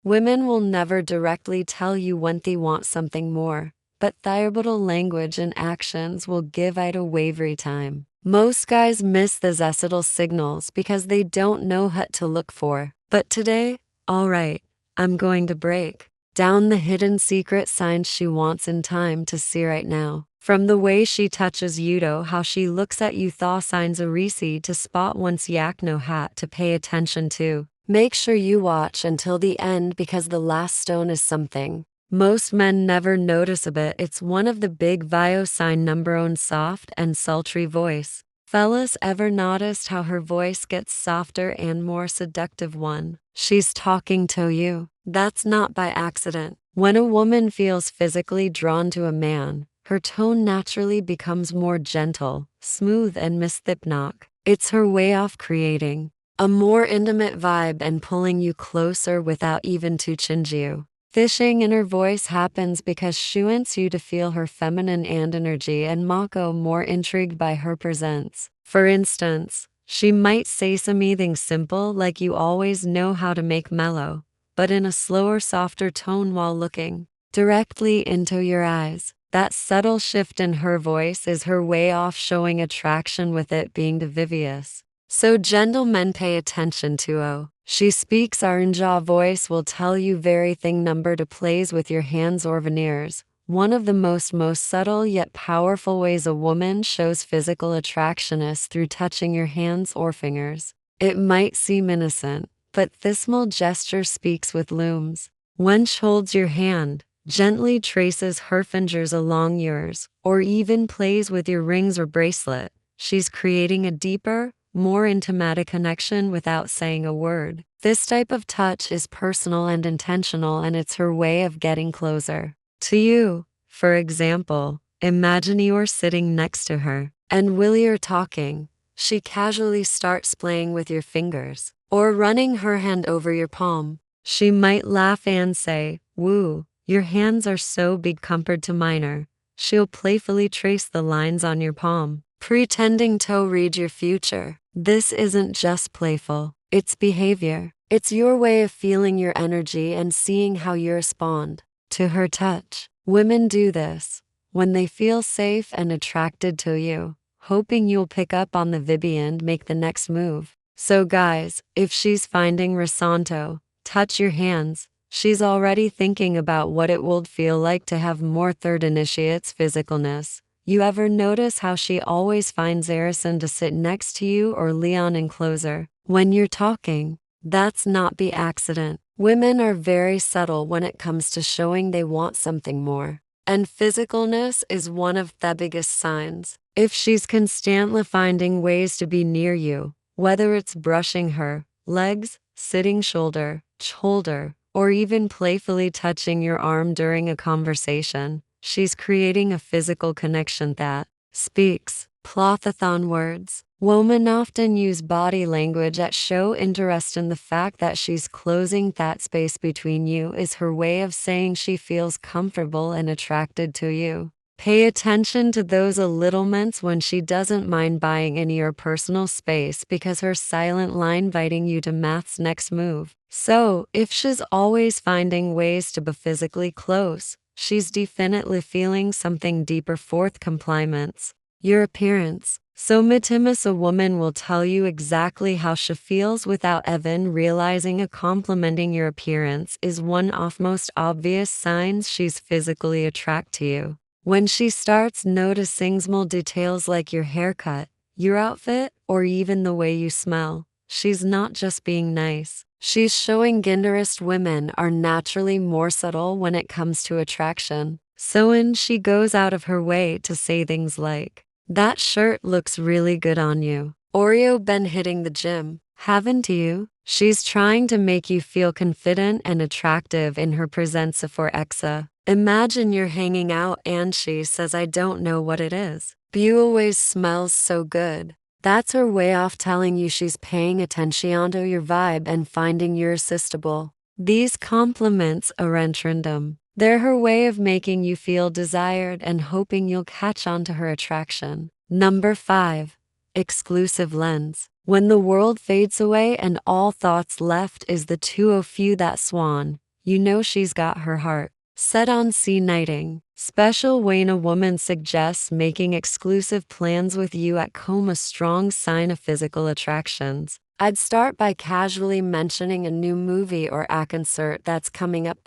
Women will never directly tell you when they want something more, but their language and actions will give it away every time. Most guys miss the subtle signals because they don't know what to look for. But today, alright, I'm going to break down the hidden secret signs she wants in time to see right now. From the way she touches you to how she looks at you, thaw signs a receipt to spot once yak no hat to pay attention to. Make sure you watch until the end because the last stone is something most men never notice a bit. It's one of the big bio sign number one soft and sultry voice. Fellas, ever noticed how her voice gets softer and more seductive when she's talking to you? That's not by accident. When a woman feels physically drawn to a man, her tone naturally becomes more gentle, smooth and mystical. It's her way of creating a more intimate vibe and pulling you closer without even touching you. Fishing in her voice happens because she wants you to feel her feminine and energy and Mako more intrigued by her presence. For instance, she might say something simple like you always know how to make mellow, but in a slower, softer tone while looking directly into your eyes. That subtle shift in her voice is her way of showing attraction with it being devious. So gentlemen, pay attention to she speaks. Our jaw voice will tell you very thing number to plays with your hands or veneers. One of the most subtle yet powerful ways a woman shows physical attraction is through touching your hands or fingers. It might seem innocent, but this small gesture speaks with looms. When she holds your hand, gently traces her fingers along yours, or even plays with your rings or bracelet, she's creating a deeper, more intimate connection without saying a word. This type of touch is personal and intentional, and it's her way of getting closer to you. For example, imagine you're sitting next to her, and while you're talking, she casually starts playing with your fingers, or running her hand over your palm. She might laugh and say, "Woo, your hands are so big compared to mine." She'll playfully trace the lines on your palm, pretending to read your future. This isn't just playful, it's behavior. It's your way of feeling your energy and seeing how you respond to her touch. Women do this when they feel safe and attracted to you, hoping you'll pick up on the vibe and make the next move. So guys, if she's finding Rasanto, touch your hands, she's already thinking about what it would feel like to have more third initiates physicalness. You ever notice how she always finds Arison to sit next to you or Leon in closer when you're talking? That's not by accident. Women are very subtle when it comes to showing they want something more. And physicalness is one of the biggest signs. If she's constantly finding ways to be near you, whether it's brushing her legs, sitting shoulder to shoulder, or even playfully touching your arm during a conversation, she's creating a physical connection that speaks plothathon words. Women often use body language that show interest in the fact that she's closing that space between you is her way of saying she feels comfortable and attracted to you. Pay attention to those little moments when she doesn't mind buying into your personal space because her silent line inviting you to math's next move. So, if she's always finding ways to be physically close, she's definitely feeling something deeper. Fourth, compliments. Your appearance. So Mitimus, a woman will tell you exactly how she feels without even realizing a complimenting your appearance is one of most obvious signs she's physically attracted to you. When she starts noticing small details like your haircut, your outfit, or even the way you smell, she's not just being nice. She's showing Ginderist women are naturally more subtle when it comes to attraction. So when she goes out of her way to say things like, "That shirt looks really good on you," or "You've been hitting the gym, haven't you?" She's trying to make you feel confident and attractive in her presence. For Exa, imagine you're hanging out and she says, "I don't know what it is, but you always smells so good." That's her way of telling you she's paying attention to your vibe and finding you irresistible. These compliments aren't random. They're her way of making you feel desired and hoping you'll catch on to her attraction. Number 5. Exclusive lens. When the world fades away and all thoughts left is the two of you that swan, you know she's got her heart set on nighting. Special when a woman suggests making exclusive plans with you at home, a strong sign of physical attractions. I'd start by casually mentioning a new movie or a concert that's coming up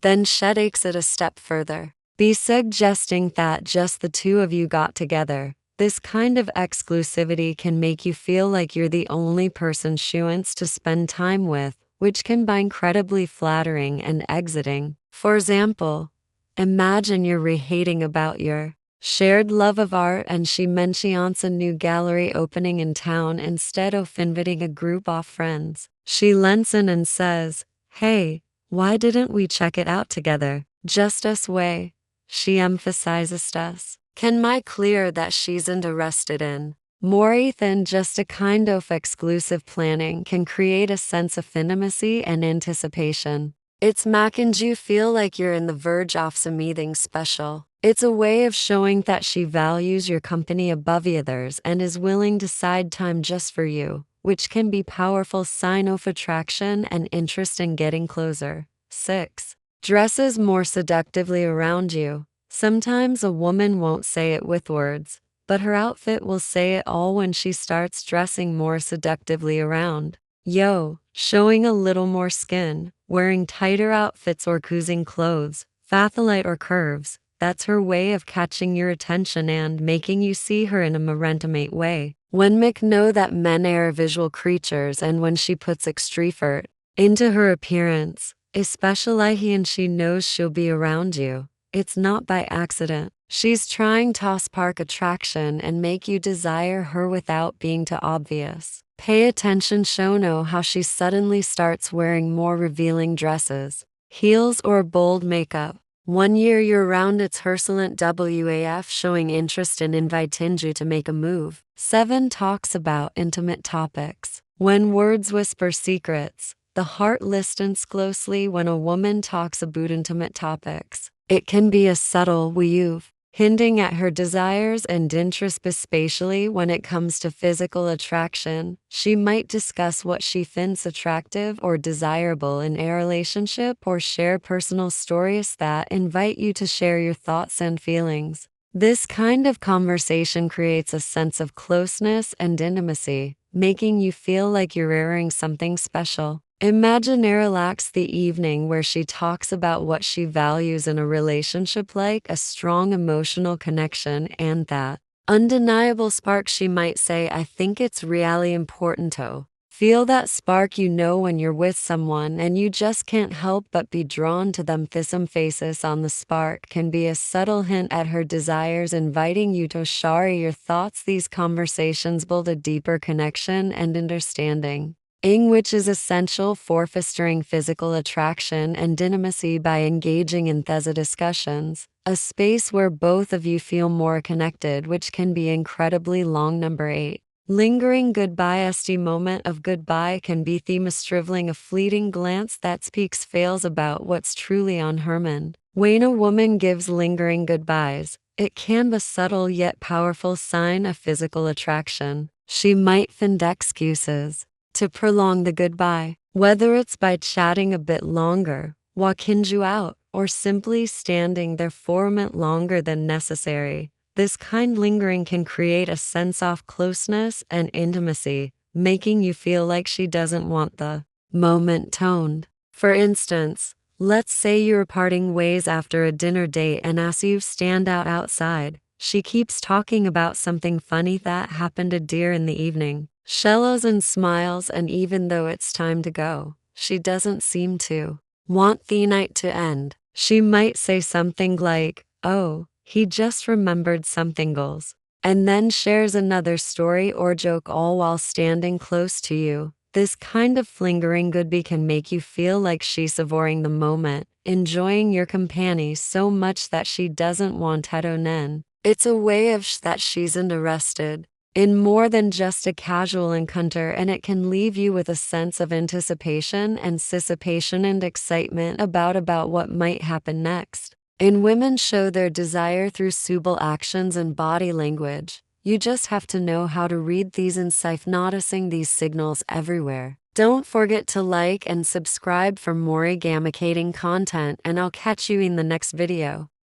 then takes it a step further. Be suggesting that just the two of you got together. This kind of exclusivity can make you feel like you're the only person she wants to spend time with, which can be incredibly flattering and exiting. For example, imagine you're reading about your shared love of art and she mentions a new gallery opening in town. Instead of inviting a group of friends, she leans in and says, "Hey, why didn't we check it out together? Just us way." She emphasizes us. Can make clear that she's interested in more than just a kind of exclusive planning can create a sense of intimacy and anticipation. It's making you feel like you're in the verge of something special. It's a way of showing that she values your company above others and is willing to side time just for you, which can be powerful sign of attraction and interest in getting closer. 6. Dresses more seductively around you. Sometimes a woman won't say it with words, but her outfit will say it all when she starts dressing more seductively around you. Showing a little more skin, wearing tighter outfits or choosing clothes, fathalite or curves, that's her way of catching your attention and making you see her in a more intimate way. When Mick know that men are visual creatures and when she puts extra effort into her appearance, especially and she knows she'll be around you, it's not by accident. She's trying to spark attraction and make you desire her without being too obvious. Pay attention, know how she suddenly starts wearing more revealing dresses, heels or bold makeup. One year you're around it's herselent WAF showing interest in inviting you to make a move. 7. Talks about intimate topics. When words whisper secrets, the heart listens closely. When a woman talks about intimate topics, it can be a subtle weave, hinting at her desires and interests, especially when it comes to physical attraction. She might discuss what she finds attractive or desirable in a relationship or share personal stories that invite you to share your thoughts and feelings. This kind of conversation creates a sense of closeness and intimacy, making you feel like you're airing something special. Imagine a relaxed the evening where she talks about what she values in a relationship, like a strong emotional connection and that undeniable spark. She might say, "I think it's really important to feel that spark, when you're with someone and you just can't help but be drawn to them." This emphasis on the spark can be a subtle hint at her desires, inviting you to share your thoughts. These conversations build a deeper connection and understanding, which is essential for fostering physical attraction and intimacy. By engaging in these discussions, a space where both of you feel more connected, which can be incredibly long. Number 8. Lingering goodbye. The moment of goodbye can be theme striveling, a fleeting glance that speaks fails about what's truly on her mind. When a woman gives lingering goodbyes, it can be a subtle yet powerful sign of physical attraction. She might find excuses to prolong the goodbye, whether it's by chatting a bit longer, walking you out, or simply standing there for a minute longer than necessary. This kind lingering can create a sense of closeness and intimacy, making you feel like she doesn't want the moment toned. For instance, let's say you're parting ways after a dinner date, and as you stand out outside, she keeps talking about something funny that happened in the evening. Shellows and smiles, and even though it's time to go, she doesn't seem to want the night to end. She might say something like, "Oh, he just remembered something goals," and then shares another story or joke, all while standing close to you. This kind of lingering goodbye can make you feel like she's savoring the moment, enjoying your company so much that she doesn't want to end. It's a way of that she's interested in more than just a casual encounter, and it can leave you with a sense of anticipation and excitement about what might happen next. And women show their desire through subtle actions and body language. You just have to know how to read these insights, noticing these signals everywhere. Don't forget to like and subscribe for more gamicating content, and I'll catch you in the next video.